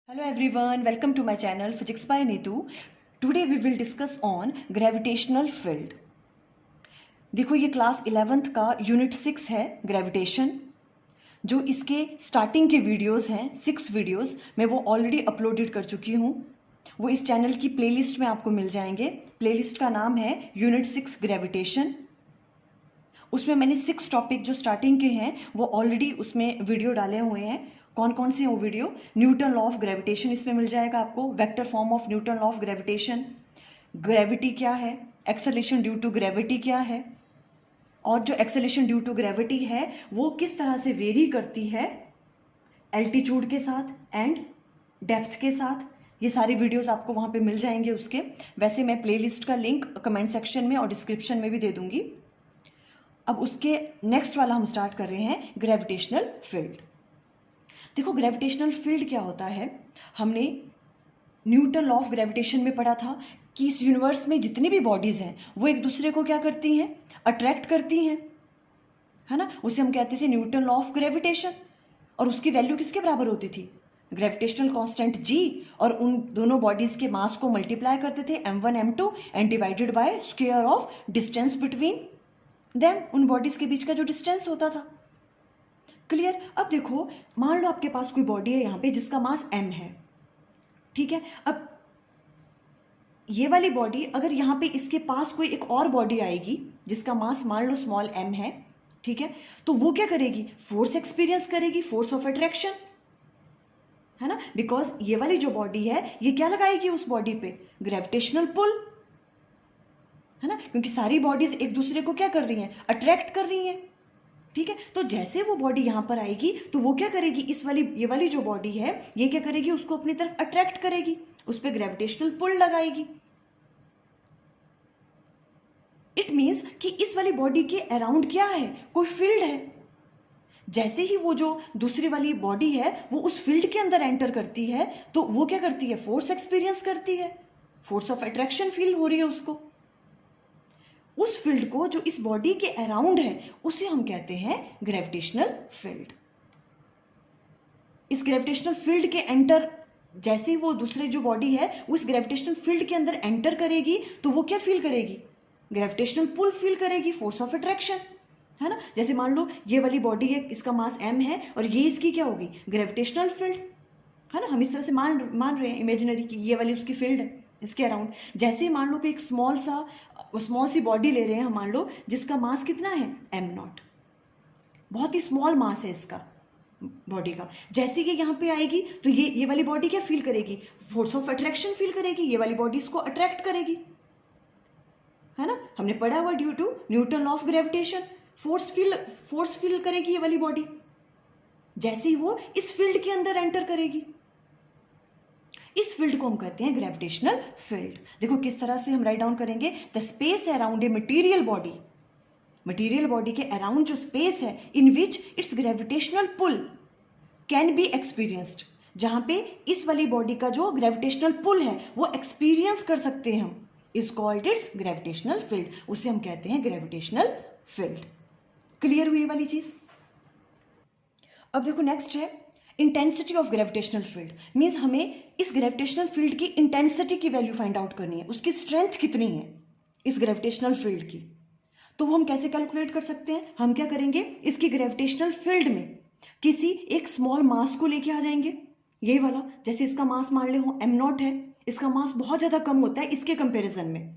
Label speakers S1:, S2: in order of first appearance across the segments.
S1: Hello everyone, welcome to my channel Physics by Neetu. Today we will discuss on gravitational field. देखो ये class 11th का unit 6 है gravitation. जो इसके starting के वीडियोस हैं 6 वीडियोस मैं वो ऑलरेडी अपलोडेड कर चुकी हूँ। वो इस चैनल की प्लेलिस्ट में आपको मिल जाएंगे। प्लेलिस्ट का नाम है यूनिट 6 ग्रेविटेशन। उसमें मैंने 6 टॉपिक जो स्टार्टिंग के हैं वो ऑलरेडी उसमें वीडियो डाले हुए हैं। कौन कौन से हैं वो video? Newton law of gravitation इसमें मिल जाएगा आपको, vector form of Newton law of gravitation, gravity क्या है, एक्सेलरेशन ड्यू टू ग्रेविटी क्या है, और जो एक्सेलरेशन ड्यू टू ग्रेविटी है वो किस तरह से वेरी करती है एल्टीट्यूड के साथ एंड डेप्थ के साथ। ये सारी वीडियोस आपको वहाँ पे मिल जाएंगे उसके। वैसे मैं प्लेलिस्ट का लिंक कमेंट सेक्शन में और डिस्क्रिप्शन में भी दे दूंगी। अब उसके नेक्स्ट वाला हम स्टार्ट कर रहे हैं ग्रेविटेशनल फील्ड। देखो ग्रेविटेशनल फील्ड क्या होता है, हमने न्यूटन लॉ ऑफ ग्रेविटेशन में पढ़ा था कि इस यूनिवर्स में जितनी भी बॉडीज हैं वो एक दूसरे को क्या करती हैं, अट्रैक्ट करती हैं, है ना। उसे हम कहते थे न्यूटन लॉ ऑफ ग्रेविटेशन। और उसकी वैल्यू किसके बराबर होती थी? ग्रेविटेशनल कांस्टेंट जी, और उन दोनों बॉडीज के मास को मल्टीप्लाई करते थे m1 m2 and divided by square of distance between them. उन बॉडीज के बीच का जो डिस्टेंस होता था। क्लियर? अब देखो मान लो आपके पास कोई बॉडी है यहाँ पे जिसका मास m है, ठीक है। अब ये वाली बॉडी अगर यहाँ पे इसके पास कोई एक और बॉडी आएगी जिसका मास मान लो स्मॉल m है, ठीक है, तो वो क्या करेगी? फोर्स एक्सपीरियंस करेगी, फोर्स ऑफ अट्रैक्शन, है ना। बिकॉज ये वाली जो बॉडी है ये क्या लगाएगी उस बॉडी पे? ग्रेविटेशनल पुल, है ना। क्योंकि सारी बॉडीज एक दूसरे को क्या कर रही हैं? अट्रैक्ट कर रही हैं, ठीक है। तो जैसे वो बॉडी यहां पर आएगी तो वो क्या करेगी? ये वाली जो बॉडी है ये क्या करेगी? उसको अपनी तरफ अट्रैक्ट करेगी, उस पर ग्रेविटेशनल पुल लगाएगी। इट मींस कि इस वाली बॉडी के अराउंड क्या है? कोई फील्ड है। जैसे ही वो जो दूसरी वाली बॉडी है वो उस फील्ड के अंदर एंटर करती है तो वो क्या करती है? फोर्स एक्सपीरियंस करती है, फोर्स ऑफ अट्रैक्शन फील हो रही है उसको। उस फील्ड को जो इस बॉडी के अराउंड है उसे हम कहते हैं ग्रेविटेशनल फील्ड। इस ग्रेविटेशनल फील्ड के एंटर जैसे ही वो दूसरे जो बॉडी है उस ग्रेविटेशनल फील्ड के अंदर एंटर करेगी तो वो क्या फील करेगी? ग्रेविटेशनल पुल फील करेगी, फोर्स ऑफ अट्रैक्शन, है ना। जैसे मान लो ये वाली बॉडी है, इसका मास m है और ये इसकी क्या होगी? ग्रेविटेशनल फील्ड, है ना। हम इस तरह से मान रहे हैं इमेजिनरी की ये वाली उसकी फील्ड है इसके अराउंड। जैसे ही मान लो कि एक स्मॉल सी बॉडी ले रहे हैं हम, मान लो जिसका मास कितना है? m0, बहुत ही स्मॉल मास है इसका बॉडी का। जैसे कि यहाँ पे आएगी तो ये वाली बॉडी क्या फील करेगी? फोर्स ऑफ अट्रैक्शन फील करेगी, ये वाली बॉडी इसको अट्रैक्ट करेगी, है ना। हमने पढ़ा हुआ due to Newton law of gravitation force feel करेगी ये वाली बॉडी जैसे ही वो इस फील्ड के अंदर एंटर करेगी। इस फील्ड को हम कहते हैं ग्रेविटेशनल फील्ड। देखो किस तरह से हम राइट डाउन करेंगे। The space around a material body के अराउंड जो स्पेस है in which its gravitational pull can be experienced, जहां पे इस वाली बॉडी का जो ग्रेविटेशनल पुल है वो एक्सपीरियंस कर सकते हैं हम, is called its gravitational field. उसे हम कहते हैं ग्रेविटेशनल फील्ड। क्लियर हुई वाली चीज? अब देखो नेक्स्ट है intensity of gravitational field. Means हमें इस ग्रेविटेशनल फील्ड की इंटेंसिटी की वैल्यू फाइंड आउट करनी है, उसकी स्ट्रेंथ कितनी है इस ग्रेविटेशनल फील्ड की। तो वो हम कैसे कैलकुलेट कर सकते हैं? हम क्या करेंगे, इसकी ग्रेविटेशनल फील्ड में किसी एक स्मॉल मास को लेके आ जाएंगे, यही वाला। जैसे इसका मास मान ले हो m0 है, इसका मास बहुत ज्यादा कम होता है इसके कंपेरिजन में।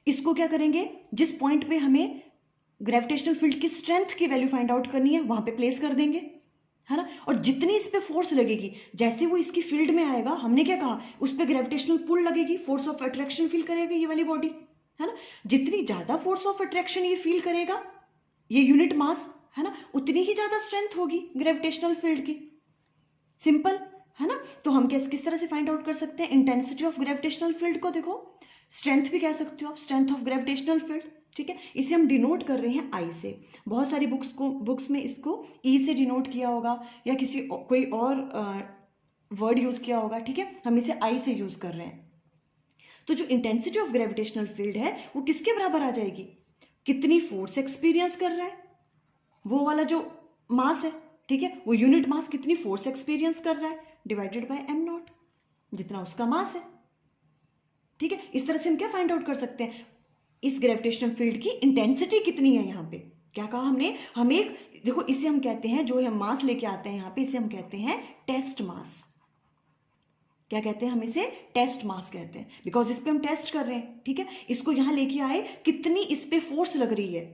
S1: इसको क्या करेंगे, जिस पॉइंट पे हमें ग्रेविटेशनल फील्ड की स्ट्रेंथ की वैल्यू फाइंड आउट करनी है वहां पे प्लेस कर देंगे, है ना। और जितनी इस पे फोर्स लगेगी, जैसे वो इसकी फील्ड में आएगा, हमने क्या कहा, उस पे ग्रेविटेशनल पुल लगेगी, फोर्स ऑफ अट्रैक्शन फील करेगी ये वाली बॉडी, है ना। जितनी ज्यादा फोर्स ऑफ अट्रैक्शन ये फील करेगा, ये यूनिट मास, है ना, उतनी ही ज्यादा स्ट्रेंथ होगी ग्रेविटेशनल फील्ड की। सिंपल, है ना। तो हम किस तरह से फाइंड आउट कर सकते हैं इंटेंसिटी ऑफ ग्रेविटेशनल फील्ड को? देखो स्ट्रेंथ भी कह सकते हो आप, स्ट्रेंथ ऑफ ग्रेविटेशनल फील्ड, ठीक है। इसे हम डिनोट कर रहे हैं आई से। बहुत सारी बुक्स में इसको ई से डिनोट किया होगा या कोई और वर्ड यूज किया होगा, ठीक है। हम इसे आई से यूज कर रहे हैं। तो जो इंटेंसिटी ऑफ ग्रेविटेशनल फील्ड है वो किसके बराबर आ जाएगी? कितनी फोर्स एक्सपीरियंस कर रहा है वो वाला जो मास है, ठीक है, वो यूनिट मास कितनी फोर्स एक्सपीरियंस कर रहा है डिवाइडेड बाय एम नॉट, जितना उसका मास है। ठीक है, इस तरह से हम क्या फाइंड आउट कर सकते हैं, इस ग्रेविटेशनल फील्ड की इंटेंसिटी कितनी है। यहाँ पे क्या कहा हमने, हम एक, देखो इसे हम कहते हैं, जो हम मास लेके आते हैं यहाँ पे, इसे हम कहते हैं टेस्ट मास। क्या कहते हैं हम इसे, टेस्ट मास कहते हैं, बिकॉज इस पे हम टेस्ट कर रहे हैं। ठीक है, इसको यहां लेके आए, कितनी इस पे फोर्स लग रही है,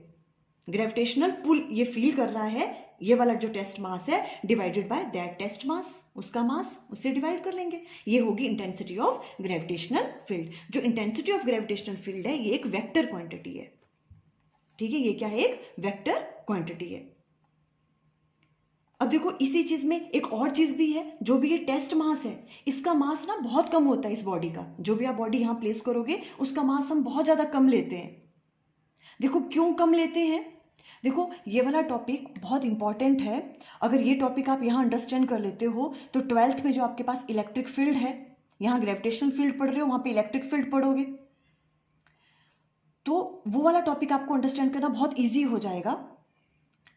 S1: ग्रेविटेशनल पुल ये फील कर रहा है, ये वाला जो टेस्ट मास है डिवाइडेड बाय दैट टेस्ट मास, उसका मास, उससे डिवाइड कर लेंगे, ये होगी इंटेंसिटी ऑफ ग्रेविटेशनल फील्ड। जो इंटेंसिटी ऑफ ग्रेविटेशनल फील्ड है ये एक वेक्टर क्वांटिटी है। ठीक है, ये क्या है, एक वेक्टर क्वांटिटी है। अब देखो इसी चीज में एक और चीज भी है, जो भी ये टेस्ट मास है, इसका मास ना बहुत कम होता है इस बॉडी का। जो भी आप बॉडी यहां प्लेस करोगे उसका मास हम बहुत ज्यादा कम लेते हैं। देखो क्यों कम लेते हैं, देखो ये वाला टॉपिक बहुत इंपॉर्टेंट है। अगर ये टॉपिक आप यहां अंडरस्टैंड कर लेते हो तो 12th में जो आपके पास इलेक्ट्रिक फील्ड है, यहां ग्रेविटेशनल फील्ड पढ़ रहे हो, वहां पे इलेक्ट्रिक फील्ड पढ़ोगे, तो वो वाला टॉपिक आपको अंडरस्टैंड करना बहुत ईजी हो जाएगा।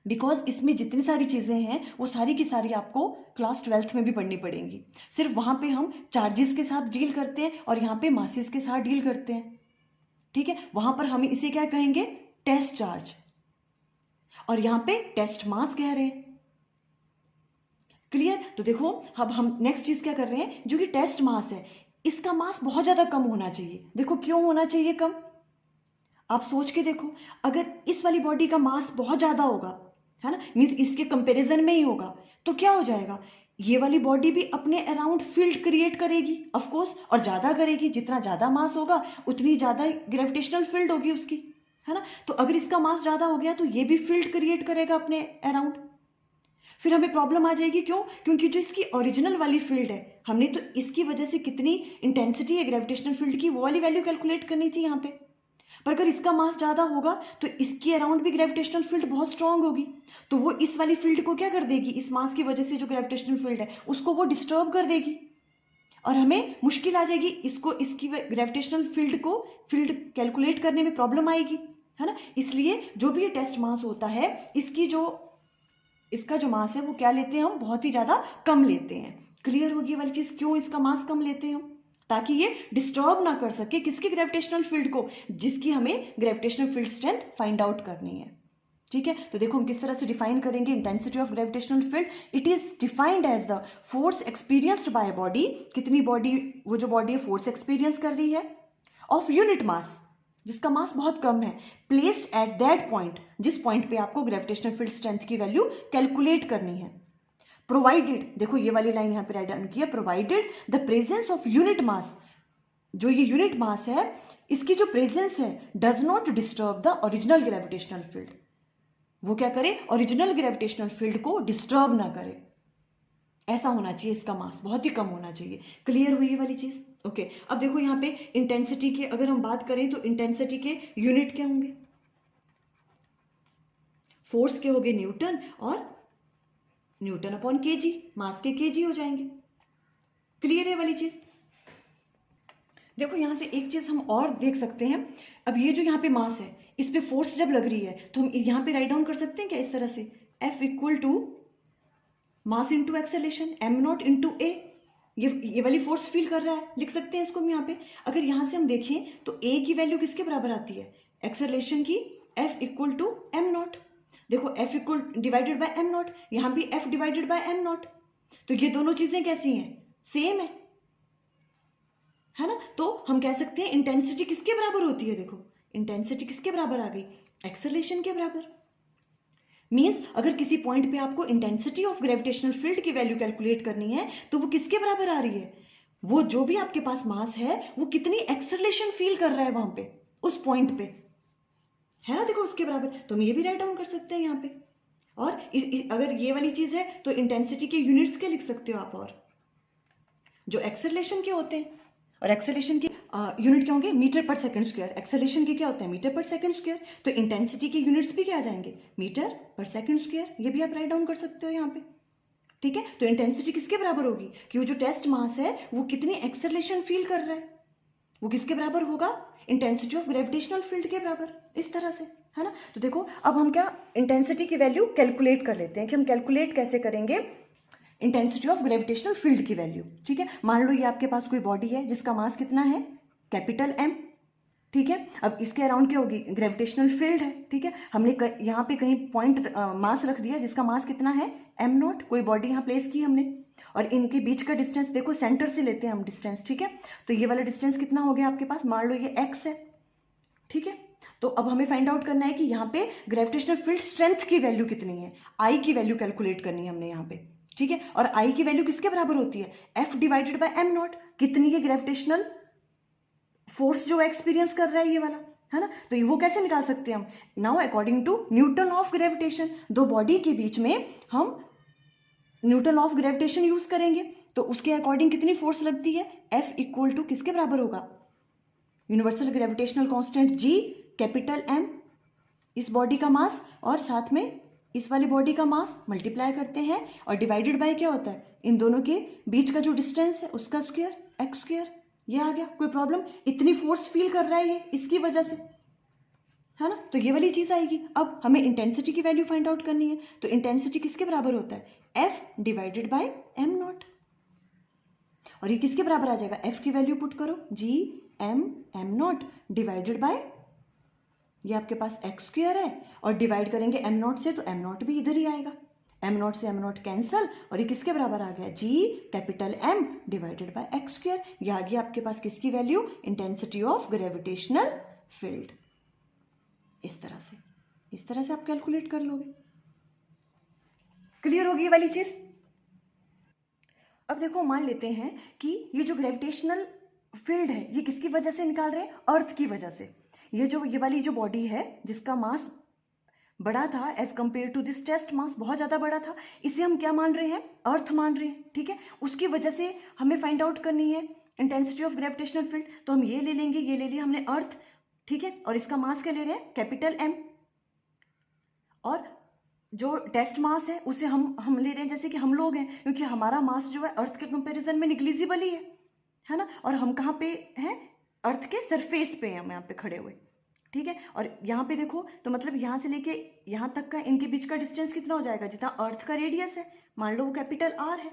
S1: बिकॉज इसमें जितनी सारी चीज़ें हैं वो सारी की सारी आपको क्लास 12th में भी पढ़नी पड़ेंगी। सिर्फ वहाँ पे हम चार्जेस के साथ डील करते हैं और यहाँ पे मासेस के साथ डील करते हैं। ठीक है, वहाँ पर हम इसे क्या कहेंगे, टेस्ट चार्ज, और यहाँ पे टेस्ट मास कह रहे हैं। क्लियर, तो देखो अब हम नेक्स्ट चीज़ क्या कर रहे हैं, जो कि टेस्ट मास है, इसका मास बहुत ज़्यादा कम होना चाहिए। देखो क्यों होना चाहिए कम, आप सोच के देखो, अगर इस वाली बॉडी का मास बहुत ज़्यादा होगा, है ना, मीन्स इसके कंपैरिजन में ही होगा, तो क्या हो जाएगा, ये वाली बॉडी भी अपने अराउंड फील्ड क्रिएट करेगी ऑफ कोर्स, और ज़्यादा करेगी। जितना ज़्यादा मास होगा उतनी ज़्यादा ग्रेविटेशनल फील्ड होगी उसकी, है ना। तो अगर इसका मास ज़्यादा हो गया तो ये भी फील्ड क्रिएट करेगा अपने अराउंड। फिर हमें प्रॉब्लम आ जाएगी, क्यों, क्योंकि जो इसकी ओरिजिनल वाली फील्ड है, हमने तो इसकी वजह से कितनी इंटेंसिटी है ग्रेविटेशनल फील्ड की, वो वाली वैल्यू कैलकुलेट करनी थी यहाँ पे। पर अगर इसका मास ज़्यादा होगा तो इसके अराउंड भी ग्रेविटेशनल फील्ड बहुत स्ट्रांग होगी, तो वो इस वाली फील्ड को क्या कर देगी, इस मास की वजह से जो ग्रेविटेशनल फील्ड है उसको वो डिस्टर्ब कर देगी, और हमें मुश्किल आ जाएगी, इसको इसकी ग्रेविटेशनल फील्ड को फील्ड कैलकुलेट करने में प्रॉब्लम आएगी, है ना। इसलिए जो भी ये टेस्ट मास होता है, इसका जो मास है वो क्या लेते हैं हम, बहुत ही ज़्यादा कम लेते हैं। क्लियर होगी वाली चीज़, क्यों इसका मास कम लेते हैं हम, ताकि ये डिस्टर्ब ना कर सके किसकी ग्रेविटेशनल फील्ड को, जिसकी हमें gravitational field strength find out करनी है। ठीक है, तो देखो हम किस तरह से डिफाइन करेंगे intensity of gravitational field. It is defined as the force experienced by body, कितनी बॉडी, वो जो बॉडी है फोर्स एक्सपीरियंस कर रही है, ऑफ यूनिट मास, जिसका मास बहुत कम है, प्लेस्ड एट दैट पॉइंट, जिस पॉइंट पे आपको ग्रेविटेशनल फील्ड स्ट्रेंथ की वैल्यू कैलकुलेट करनी है। प्रोवाइडेड, देखो ये वाली लाइन यहाँ पे राइट डाउन की है, provided the presence of unit mass, जो ये यूनिट मास है इसकी जो प्रेजेंस है does not disturb the original gravitational field, वो क्या करे, ओरिजिनल ग्रेविटेशनल फील्ड को डिस्टर्ब ना करे, ऐसा होना चाहिए इसका मास, बहुत ही कम होना चाहिए। क्लियर हुई ये वाली चीज, ओके। अब देखो यहाँ पे इंटेंसिटी के अगर हम बात करें तो इंटेंसिटी के यूनिट क्या होंगे, फोर्स के होंगे न्यूटन, और न्यूटन अपॉन केजी, मास के केजी हो जाएंगे। क्लियर है वाली चीज। देखो यहां से एक चीज हम और देख सकते हैं, अब ये जो यहाँ पे मास है इस पे फोर्स जब लग रही है तो हम यहाँ पे राइट डाउन कर सकते हैं क्या इस तरह से, F equal to mass into acceleration m naught into a, ये वाली फोर्स फील कर रहा है, लिख सकते हैं इसको हम यहाँ पे। अगर यहाँ से हम देखें तो a की वैल्यू किसके बराबर आती है, एक्सेलेरेशन की, F equal to m naught. देखो F equal divided by m naught, यहाँ भी F divided by m naught, तो ये दोनों चीजें कैसी हैं, सेम है ना। तो हम कह सकते हैं इंटेंसिटी किसके बराबर होती है, देखो इंटेंसिटी किसके बराबर आ गई, एक्सेलरेशन के बराबर। मींस अगर किसी पॉइंट पे आपको इंटेंसिटी ऑफ ग्रेविटेशनल फील्ड की वैल्यू कैलकुलेट करनी है तो वो किसके बराबर आ रही है, वो जो भी आपके पास मास है वो कितनी एक्सेलरेशन फील कर रहा है वहां पे उस पॉइंट पे, है ना, देखो उसके बराबर। तो हम ये भी राइट डाउन कर सकते हैं यहाँ पे। और अगर ये वाली चीज है तो इंटेंसिटी के यूनिट्स क्या लिख सकते हो आप, और जो एक्सेलरेशन के होते हैं, और एक्सेलरेशन के यूनिट क्या होंगे, मीटर पर सेकंड स्क्वायर, एक्सेलरेशन के क्या होते हैं, मीटर पर सेकंड स्क्वायर, तो इंटेंसिटी के यूनिट्स भी क्या आ जाएंगे, मीटर पर सेकंड स्क्वायर, ये भी आप राइट डाउन कर सकते हो यहाँ पे। ठीक है, तो इंटेंसिटी किसके बराबर होगी, कि वो जो टेस्ट मास है वो कितनी एक्सेलरेशन फील कर रहा है, वो किसके बराबर होगा, इंटेंसिटी ऑफ ग्रेविटेशनल फील्ड के बराबर, इस तरह से, है ना। तो देखो अब हम क्या इंटेंसिटी की वैल्यू कैलकुलेट कर लेते हैं, कि हम कैलकुलेट कैसे करेंगे, इंटेंसिटी ऑफ ग्रेविटेशनल फील्ड की वैल्यू। ठीक है, मान लो ये आपके पास कोई बॉडी है जिसका मास कितना है, कैपिटल M। ठीक है, अब इसके अराउंड क्या होगी, ग्रेविटेशनल फील्ड है। ठीक है, हमने यहाँ पे कहीं पॉइंट मास रख दिया जिसका मास कितना है m0, कोई बॉडी यहाँ प्लेस की हमने, और इनके बीच का डिस्टेंस देखो, सेंटर से लेते हैं हम डिस्टेंस। ठीक है, तो ये वाला डिस्टेंस कितना हो गया आपके पास, मान लो ये x है। ठीक है, तो अब हमें फाइंड आउट करना है कि यहाँ पे ग्रेविटेशनल फील्ड स्ट्रेंथ की वैल्यू कितनी है, I की वैल्यू कैलकुलेट करनी है हमने यहाँ पे। ठीक है, और I की वैल्यू किसके बराबर होती है, F डिवाइडेड बाय m0। कितनी है ग्रेविटेशनल फोर्स जो एक्सपीरियंस कर रहा है ये वाला, है ना। तो वो कैसे निकाल सकते हैं हम, now according to Newton of gravitation, दो बॉडी के बीच में हम न्यूटन ऑफ ग्रेविटेशन यूज करेंगे, तो उसके अकॉर्डिंग कितनी फोर्स लगती है, F इक्वल टू किसके बराबर होगा, universal gravitational constant G, capital M, इस बॉडी का मास और साथ में इस वाली बॉडी का मास मल्टीप्लाई करते हैं, और डिवाइडेड बाय क्या होता है, इन दोनों के बीच का जो डिस्टेंस है उसका स्क्वायर, x स्क्वायर। ये आ गया, कोई प्रॉब्लम, इतनी फोर्स फील कर रहा है ये इसकी वजह से, है ना, तो ये वाली चीज आएगी। अब हमें इंटेंसिटी की वैल्यू फाइंड आउट करनी है, तो इंटेंसिटी किसके बराबर होता है, F डिवाइडेड बाय m0, और ये किसके बराबर आ जाएगा, F की वैल्यू पुट करो, G M m0 divided by, ये आपके पास x स्क्वायर है, और डिवाइड करेंगे m0 से तो m0 भी इधर ही आएगा, m0 से m0 कैंसल, और ये किसके बराबर आ गया, G capital M divided by x square. ये आ गया आपके पास किसकी value, intensity of gravitational field. इस तरह से आप कैलकुलेट कर लोगे। क्लियर होगी ये वाली चीज। अब देखो, मान लेते हैं कि ये जो ग्रेविटेशनल फील्ड है ये किसकी वजह से निकाल रहे हैं, अर्थ की वजह से। ये वाली जो बॉडी है जिसका मास बड़ा था as compare to this test mass, बहुत ज़्यादा बड़ा था, इसे हम क्या मान रहे हैं, अर्थ मान रहे हैं। ठीक है, उसकी वजह से हमें फाइंड आउट करनी है इंटेंसिटी ऑफ ग्रेविटेशनल फील्ड, तो हम ये ले लेंगे, ये ले लिया हमने अर्थ। ठीक है, और इसका मास क्या ले रहे हैं, कैपिटल M, और जो टेस्ट मास है उसे हम ले रहे हैं जैसे कि हम लोग हैं, क्योंकि हमारा मास जो है अर्थ के कंपैरिजन में निग्लिजिबल ही है ना, और हम कहाँ पे हैं, अर्थ के सरफेस पे हैं हम यहाँ पे खड़े हुए। ठीक है, और यहाँ पे देखो तो मतलब यहाँ से लेके यहाँ तक का इनके बीच का डिस्टेंस कितना हो जाएगा, जितना अर्थ का रेडियस है, मान लो वो कैपिटल R है।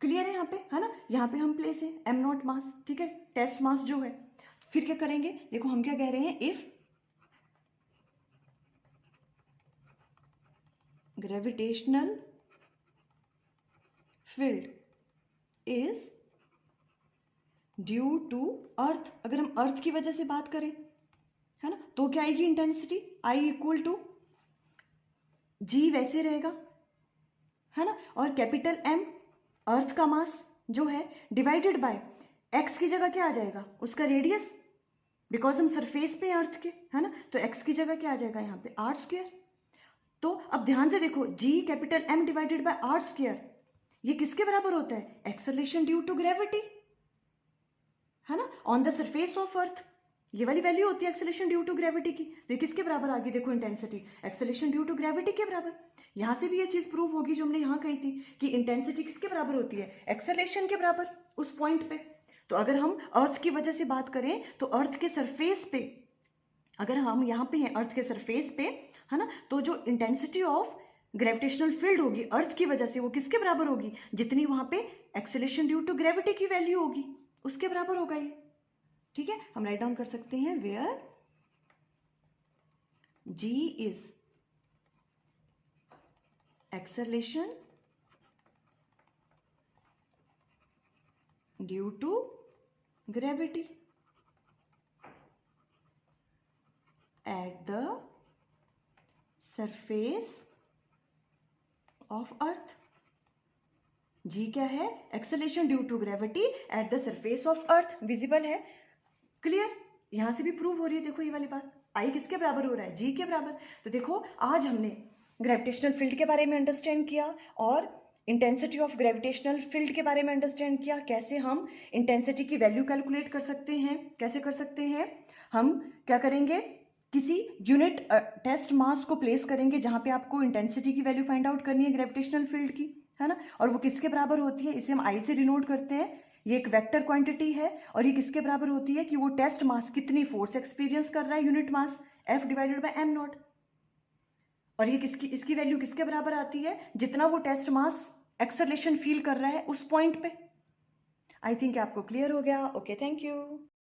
S1: क्लियर है यहाँ पे, है ना, यहाँ पे हम प्लेस है m0 मास। ठीक है, टेस्ट मास जो है। फिर क्या करेंगे, देखो हम क्या कह रहे हैं, if gravitational field is due to earth, अगर हम अर्थ की वजह से बात करें, है ना, तो क्या आएगी intensity, I equal to G वैसे रहेगा, है ना, और कैपिटल M अर्थ का मास जो है डिवाइडेड बाय x की जगह क्या आ जाएगा, उसका रेडियस, बिकॉज हम सरफेस पे अर्थ के, है ना, तो x की जगह क्या आ जाएगा यहाँ पे R स्क्वायर। तो अब ध्यान से देखो, G capital M divided by R square, ये किसके बराबर होता है, एक्सेलरेशन ड्यू टू ग्रेविटी, है ना, ऑन द सरफेस ऑफ अर्थ। ये वाली वैल्यू होती है एक्सेलरेशन ड्यू टू ग्रेविटी की, तो ये किसके बराबर आ गई, देखो intensity acceleration due to gravity के बराबर। यहां से भी ये चीज प्रूव होगी जो हमने यहाँ कही थी कि इंटेंसिटी किसके बराबर होती है, एक्सेलरेशन के बराबर उस पॉइंट पे। तो अगर हम अर्थ की वजह से बात करें तो अर्थ के सरफेस पे, अगर हम यहाँ पे हैं अर्थ के सरफेस पे, है ना, तो जो इंटेंसिटी ऑफ ग्रेविटेशनल फील्ड होगी अर्थ की वजह से वो किसके बराबर होगी, जितनी वहां पे एक्सेलरेशन ड्यू टू ग्रेविटी की वैल्यू होगी उसके बराबर होगा ये। ठीक है, हम राइट डाउन कर सकते हैं, where G is acceleration due to gravity at the surface of earth. G क्या है, acceleration due to gravity at the surface of earth, visible है। क्लियर, यहां से भी प्रूव हो रही है, देखो ये वाली बात, I किसके बराबर हो रहा है, G के बराबर। तो देखो आज हमने ग्रेविटेशनल फील्ड के बारे में अंडरस्टैंड किया और इंटेंसिटी ऑफ ग्रेविटेशनल फील्ड के बारे में अंडरस्टैंड किया, कैसे हम इंटेंसिटी की वैल्यू कैलकुलेट कर सकते हैं, कैसे कर सकते हैं, हम क्या करेंगे, किसी यूनिट टेस्ट मास को प्लेस करेंगे जहां पे आपको इंटेंसिटी की वैल्यू फाइंड आउट करनी है ग्रेविटेशनल फील्ड की, है ना, और वो किसके बराबर होती है, इसे हम I से डिनोट करते हैं, ये एक वेक्टर क्वांटिटी है, और ये किसके बराबर होती है कि वो टेस्ट मास कितनी फोर्स एक्सपीरियंस कर रहा है, unit mass F divided bye m0। और ये किसकी, इसकी वैल्यू किसके बराबर आती है, जितना वो टेस्ट मास एक्सेलरेशन फील कर रहा है उस पॉइंट पे। आई थिंक आपको क्लियर हो गया। Okay, thank you.